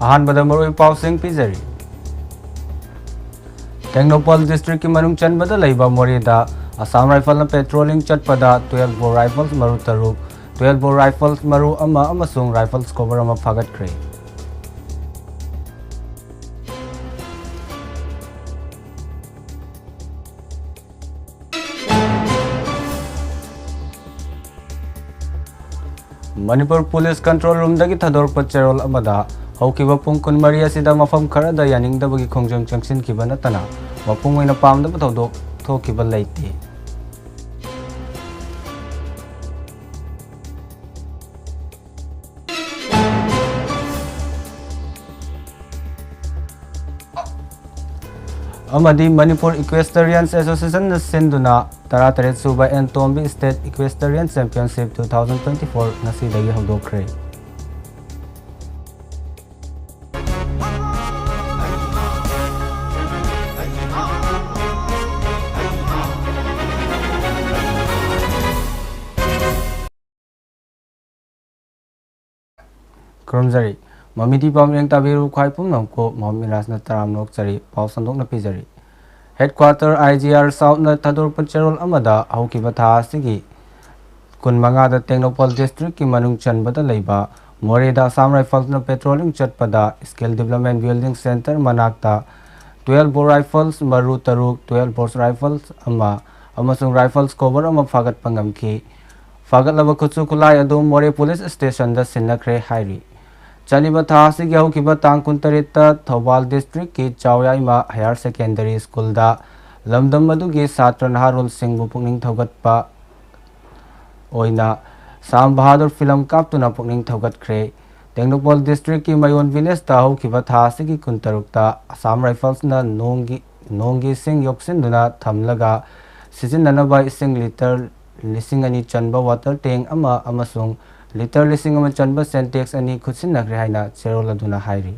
अहानबदा मरुई पाउसिंग पिजरी Tengnoupal district की मनुंग चनबदा लैबा मोरेदा असम राइफल पेट्रोलिंग चटपदा 12 बोर राइफल्स मरु तरुक 12 बोर राइफल्स मरु अमसुंग राइफल्स कवर अमा फागतख्रे मणिपुर पुलिस कंट्रोल रूम दगी थदोरप चेरोल अमदा हौकिबा पुंग कुनमरी असिदा मफम खरदा यानिंगदबगी खोंजंग चंगसिनखिबा नतना मपुंग ओइना पामदबा थौदोक थोकिबा लैते अमदी मणिपुर इक्वेस्टेरियंस एसोसिएशन सिंधुना 13 सूबा एंटोम्बी स्टेट इक्वेस्टेरियन चैंपियनशिप 2024 नसीदगी हौदोखरे Kromzari, Mamiti Pamring Tabiru Kwaipum ko Mamiras na Taramnok Sari, Pausandok na Pizari. Headquarter IGR South na Tadur Pacherol Amada, Aukibata Sigi. Kun Mangada Technopol District ki Manung Chanbata Laiba, Moreda Assam Rifles na Petroling Chatpada, Skill Development Building Center Manakta, 12 bore rifles, Maru Taruk, 12 bore rifles, Amasung rifles cover Ama Fagat Pangamki. Fagat Lava Kutsu Kulai Adum More Police Station the Sinakre Hairi. चलिबा थासी गेहू की तांग कुंतरेता Thoubal district की चावयाइमा higher secondary school दा लमदम मदुगी छात्र नहारुल सिंह पुकनिंग थौगतपा ओइना साम बहादुर film कापतुना पुकनिंग थौगतख्रे टेक्नोपॉल district की मयोन village ता हौकिबा थासी की कुंतरुकता Assam rifles ना नोंगी सिंह योक्सिनदुना थमलगा सिजिननबा इसिंग लीटर लिसिंग अनि चनबा वाटर टैंक अमसुंग लीटर लिसिंग अमा चनबा सेंटेक्स अनि खुसिनखरे हाइना चेरोल अदुना हाइरि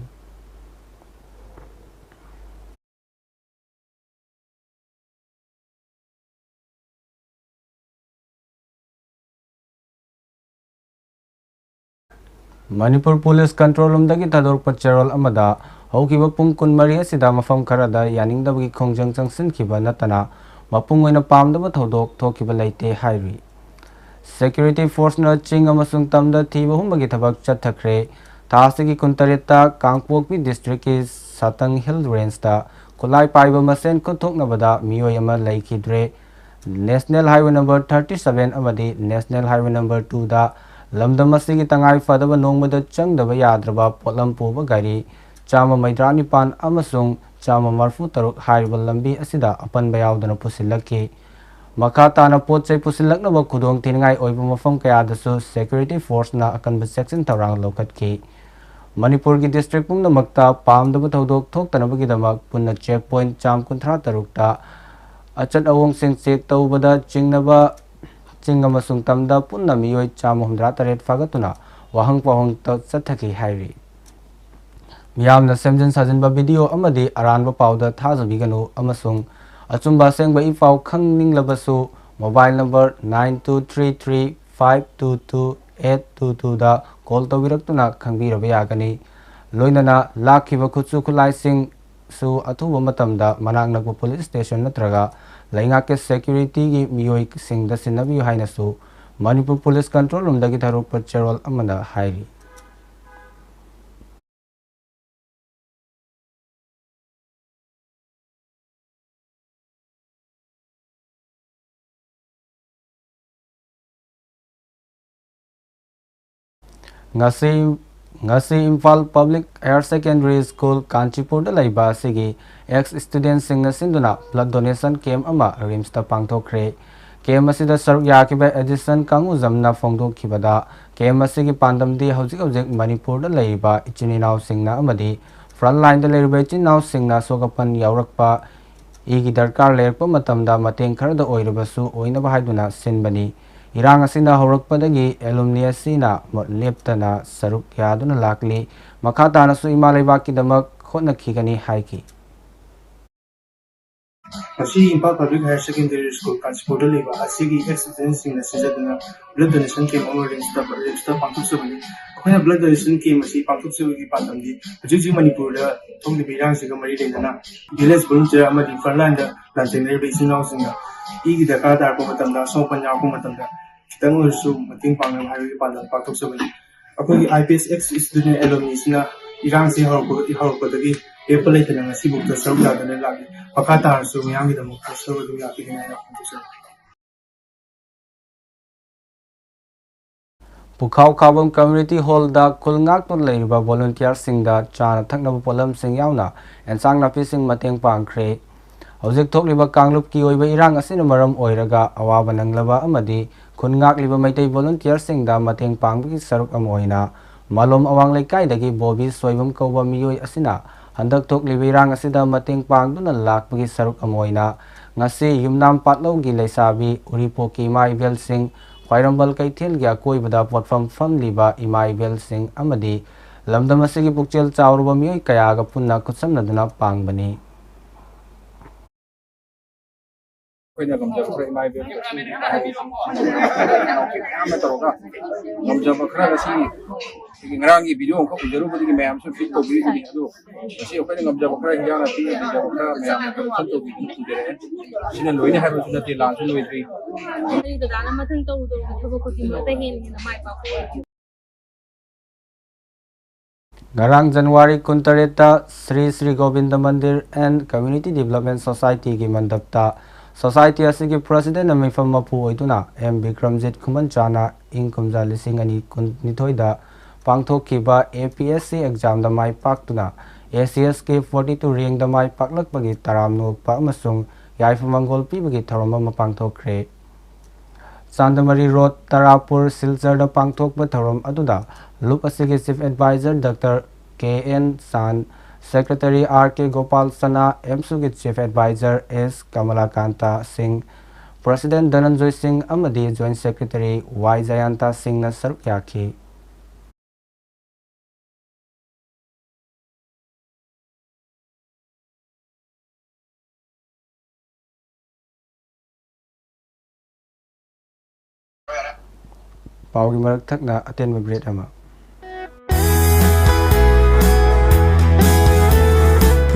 मणिपुर पुलिस कंट्रोल रूम दगी थदोरप चेरोल अमदा हौकिबा पुंग कुनमरी असिदा मफम खरदा यानिंगदबगी खोंजंग चंगसिनखिबा नतना मपुंग ओइना पामदबा थौदोक थोकिबा लैते हाइरि Security force na ching amasung tamda thiba humbagi thabak chathakre thasigi kuntareta kangpokpi district ki Satang Hill range ta kulai paiba masen kuthokna bada miyoi ama laikidre National Highway number 37 amadi National Highway number 2 da lamdam asigi tangai fadaba nongmada changdaba yadraba potlam puba gari chama maidrani pan amasung chama marfu taruk haiba lambi asida apan bayawdana pusilaki Makata pot say pusilak na kudong tinangay oiba mafam kaya daso security force na akan section tarang lokat ki Manipur ki district pung na magta pam da batawdok thok tanabagi damak punna checkpoint cham kuntra tarukta achat awong sing sek taw bada chingnaba chingama sungtamda punna miyoy cham humdra taret fagatuna wahang pahong ta sathaki hairi miyamna semjin sajin ba video amadi aranba pawda thazabiganu amasung Achumba sengba ifau khangning labasu mobile number 9233522822 da call tawirakuna khangbiraba yagani loinana lakhiba khutsu khulai sing su athuba matamda manak nakpa police station natraga lainga ke security gi miyoi sing da sinabi haina su Manipur police control room dagi tharuk patrol amana hairi ngasi Imphal Public Higher Secondary School Kanchipur da laiba sigi ex student sing na sinduna blood donation camp ama rims ta pangthokre camp asida saruk yakiba edition kangu jamna phongdok khibada camp asigi pandamdi hojik Manipur da laiba ichininaw singna amadi front line da laiba ichininaw singna sogapan yaurakpa igi darkar lerpa matamda mateng khar da oirabasu oina bahaiduna sinbani Irang asina horakpadagi alumni asina leptana saruk yaduna lakli makata na su imalay baki damak khotna khigani haiki Asi Imphal Public Higher Secondary School Kanchipur da asigi ex-students sing na blood donation camp ama rimsta pangthok sabani अखोना blood donation के मसी पांथुक सेवगी पातमदी हुजी मणिपुर दा थोंग बिरांग सिगा मरी लेना village volunteer अमदी frontline दा लांटेनर बेसिनाव सिंगा इगी दरकार तारको मतमदा सो पंजाब को मतमदा खितंग ओरसु मतिंग पांगना हाइवे पालन पातुक सेवगी अखोगी आईपीएस एक्स स्टूडेंट एलोमनीसना इरांग से हरपदगी paper लेतना ngasi bukta saruk yadana lagi pakha tarsu miyang gi damuk saruk du yaki na ya Pukhau Khabam Community Hall da kulngak ton leiba volunteer sing da chana thakna polam sing yauna and sang na pising mateng pangkre hojik thok liba kanglup ki oiba irang asin maram oiraga awaba nanglaba amadi kulngak liba maitai volunteer sing da mateng pangbi saruk amoina malom awang lekai dagi bobi soibam koba miyoi asina handak thok liba irang asida mateng pangduna lakbagi saruk amoina ngasi yumnam patlo gi leisabi uripo ki mai bel sing Khwairambal Kaithel gya koi bada potfam fam liba imai bel sing amadi lamdam asigi pukchel chawruba miyoi kaya ga punna kutsamna duna pangbani Kaya gamjab kray may bel ama taroga gamjab kray kasi ngerangi video ko jaru pati mayam so fit to bi ado kasi kaya gamjab kray hiya na ti gamjab kray mayam ko to bi jere sina loine ha sina ti lan so loitri da dana mathang to do thabo ko tin ta hen na mai pa ko Ngarang January kuntareta Sri Govinda Mandir and Community Development Society gi mandapta Society asigi President Amifam Mapu oiduna M Bikramjit Kumanchana Inkumja lising ani kunithoida pangthokkiba APSC exam da mai paktuna ACS ke 42 rank da mai paklakpagi taramno pa amasung yaifamangol pibagi tharoma mapangthokre Sandamari Road Tarapur Silchar da pangthokba tharom aduda Loop asigi Chief Advisor Dr. KN San Secretary RK Gopal Sana MSUG Chief Advisor S Kamalakanta Singh President Dhananjoy Singh amadi Joint Secretary Y Jayanta Singh na saruk yakhi Paugi marak thakna aten bread ama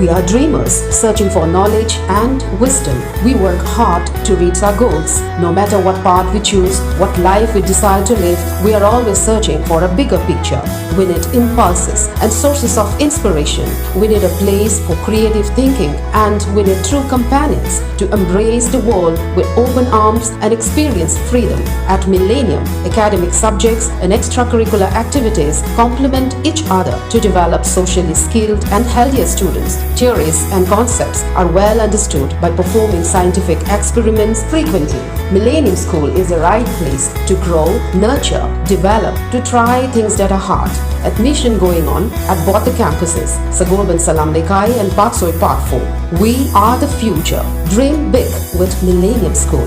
We are dreamers searching for knowledge and wisdom. We work hard to reach our goals. No matter what path we choose, what life we decide to live, we are always searching for a bigger picture. We need impulses and sources of inspiration. We need a place for creative thinking, and we need true companions to embrace the world with open arms and experience freedom. At Millennium, academic subjects and extracurricular activities complement each other to develop socially skilled and healthier students. Theories and concepts are well understood by performing scientific experiments frequently. Millennium School is the right place to grow, nurture, develop, to try things that are hard. Admission going on at both the campuses, Sagoban Salam Lekai and Paksoi Park 4. We are the future. Dream big with Millennium School.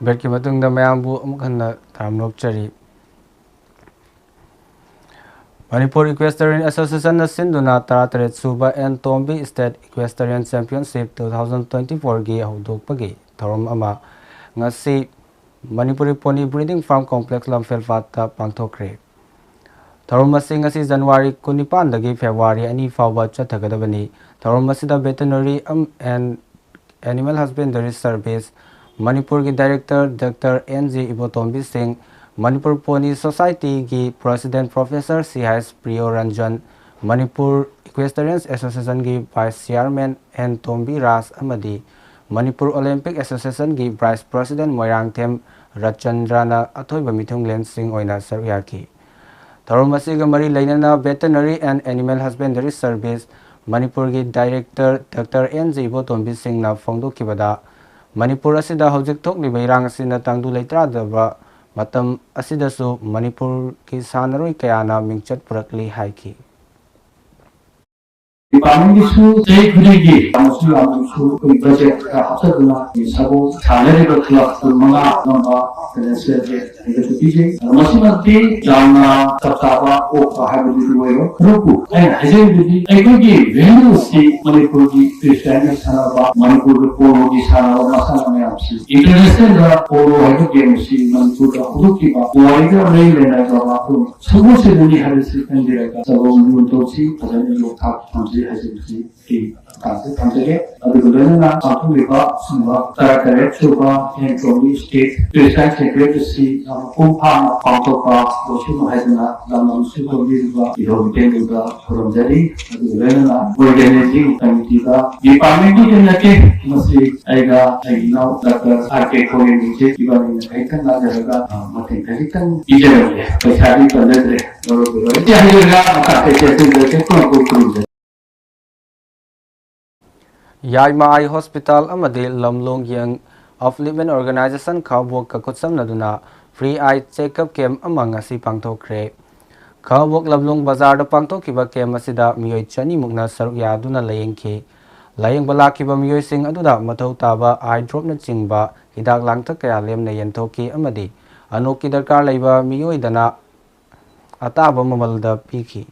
Berki matung da mayambu amukhanna thamlok chari Manipur Equestrian Association na sinduna tarataret suba and Tombi State Equestrian Championship 2024 gi hawdokpagi thorom ama ngasi Manipuri Pony Breeding Farm Complex Lamphel Fatta pangthokre thorom asi ngasi January 19 dagi February 2 fawba chathagadabani thorom asida veterinary and animal husbandry service Manipur ki Director Dr. NG Ibotombi Singh, Manipur Pony Society ki President Professor C.H. Priyo Ranjan, Manipur Equestrian Association ki Vice Chairman N. Tombi Ras Amadi, Manipur Olympic Association ki Vice President Moirang Them Rachandrana Athoy Bamithung Len Singh Oina Saryaki. Tharumasiga Mari Lainana Veterinary and Animal Husbandry Service, Manipur ki Director Dr. NG Ibotombi Singh na Fongdo Kibada, Manipur asida hojik thokliba irang asina tangdu leitradaba matam asidasu Manipur ki sanaroi kayana mingchat purakli haiki. Department state grade masuk dalam budget habsatlah sabu salary berkelak manga nama financial executive masih nanti jana tertaba hari itu wero rupu hasil jadi ekologi value si Manipur di Kristen sana Manipur polo di sana masalah yang si international polo itu game si Manipur hudud kita warga rail dan agama tu semua sebuli harus dikendirkan sebelum untuk si pasal itu tak hasilsi di kantor adugulana atulika semua tarakare coba yang kami state desa secretary kumpa pangtoka bosu mahasana dalam suku juga iroh juga forum jadi adugulana organizing committee ka department itu nanti masih ada now dokter ake komunikasi dibandingaikan naga mati kan ijaran ya pencari pandai baru itu akhirnya akan terjadi kelompok Yaima Eye Hospital amadi Lamlong Yang of Living Organization Khawbok kakutsam naduna free eye checkup camp amang asi pangthokre. Khawbok Lamlong Bazar da pangthokiba camp asida miyoi chani mukna saruk yaduna layengki. Layeng balakiba miyoi sing aduda mathau taba eye drop na chingba hidak langthak kaya lemna yenthoki amadi anoki darkar leiba miyoi dana ataba mamalda piki.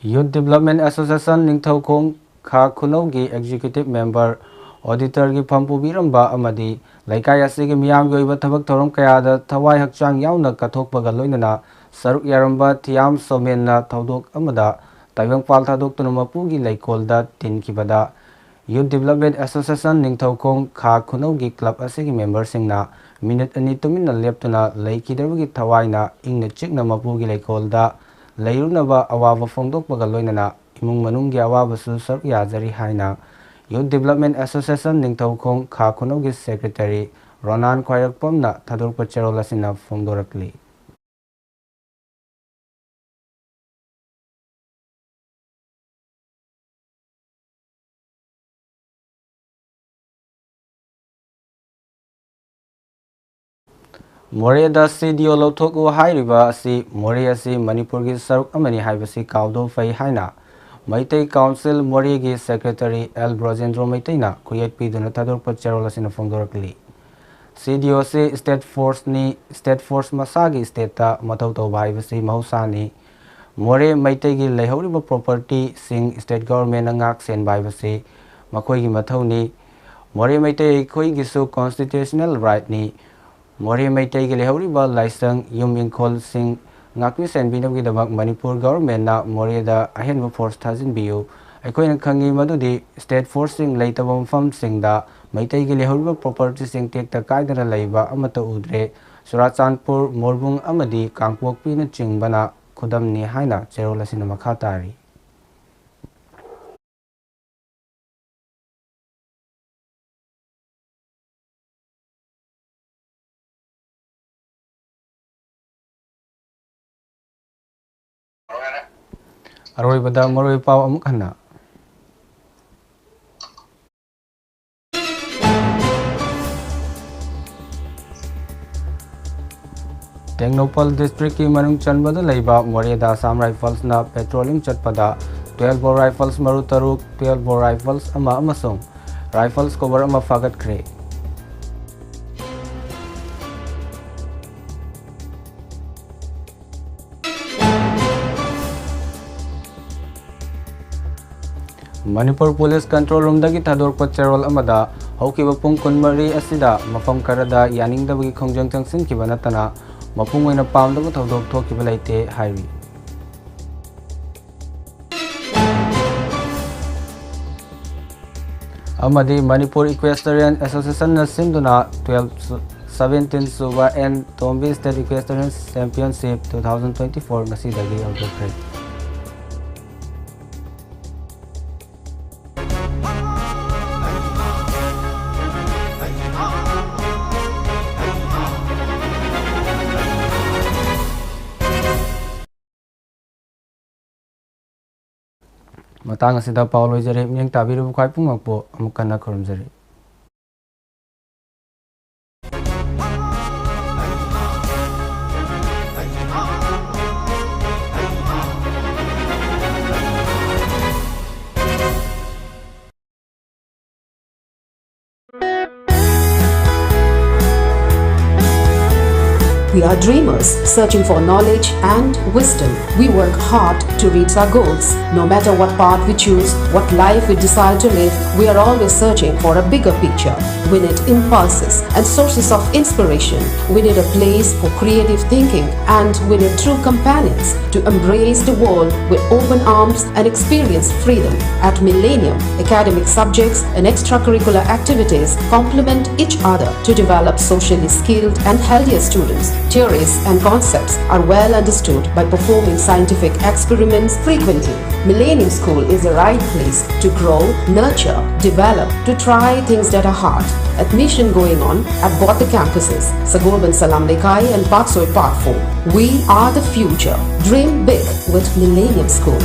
Youth Development Association Ningthokong Kha Khunaugi Executive Member Auditor gi Phampu Biramba amadi laikai asigi miyam gi oiba thabak thorom kayada thawai hakchang yauna kathokpaga loinana saruk yaramba thiam somenna thodok amada taibangpal thadok tuna mapugi laikolda tinkibada Youth Development Association Ningthokong Kha Khunaugi Club asigi member singna minute ani tuminna leptuna laikidabagi thawaina ingna chikna mapugi laikolda Layrunaba awaba fongdokpaga loinana imung manunggi awaba su saruk yazari haina Youth Development Association Ningthokong Kha Khunaugi Secretary Ronan Khwairakpamna thadorpa cherol asina fongdorakli. More da CDO Lotoku Hairiba si More si Manipur gi saruk amani haibasi kaudo fai haina Maitai Council More gi Secretary L Brojendro Maitaina create piduna thadorpa cherol asina fongdorakli. CDO si State Force masagi state ta mathau tawba haibasi mahusani More Maitai gi leihoriba property sing state government angak sen baibasi makoi gi mathau ni More Maitai khoi gi su constitutional right ni More Maitai gi lehoriba laisang yum inkol sing ngakwi sen binam gi damak Manipur government na More da ahenba force thazin biu aikoina khangi madudi state force sing leitaba mafam sing da Maitai gi lehoriba property sing tekta kaidana leiba amata udre Surachandpur Morbung amadi Kangpokpi na chingbana khudam ni haina cherol asina makha tari. Aroi bada maroi pau amuk hana. Tengnopal district ki manung chanbada leiba More da Assam Rifles na patrolling chatpada 12 bore rifles maru taruk 12 bore rifles ama amasung rifles cover ama fagat kre. Manipur Police Control Room dagi thadorpa cherol amada haukiba pung kunmari asida mafam karada yaningdabagi khongjang changsin kiba natana mapung oina pamdaba thodok thokiba laite hairi. Amadi Manipur Equestrian Association na simduna 17 Suba and Tombi State Equestrian Championship 2024 ngasidagi haudokkre. Matang asida Paul Ojare Myang Tabiru Kwai Pungakpo Amukana Kurumjari. We are dreamers searching for knowledge and wisdom. We work hard to reach our goals. No matter what path we choose, what life we decide to live, we are always searching for a bigger picture. We need impulses and sources of inspiration. We need a place for creative thinking, and we need true companions to embrace the world with open arms and experience freedom. At Millennium, academic subjects and extracurricular activities complement each other to develop socially skilled and healthier students. Theories and concepts are well understood by performing scientific experiments frequently. Millennium School is the right place to grow, nurture, develop, to try things that are hard. Admission going on at both the campuses, Sagorban Salam Lekai and Patsoi Park 4. We are the future. Dream big with Millennium School.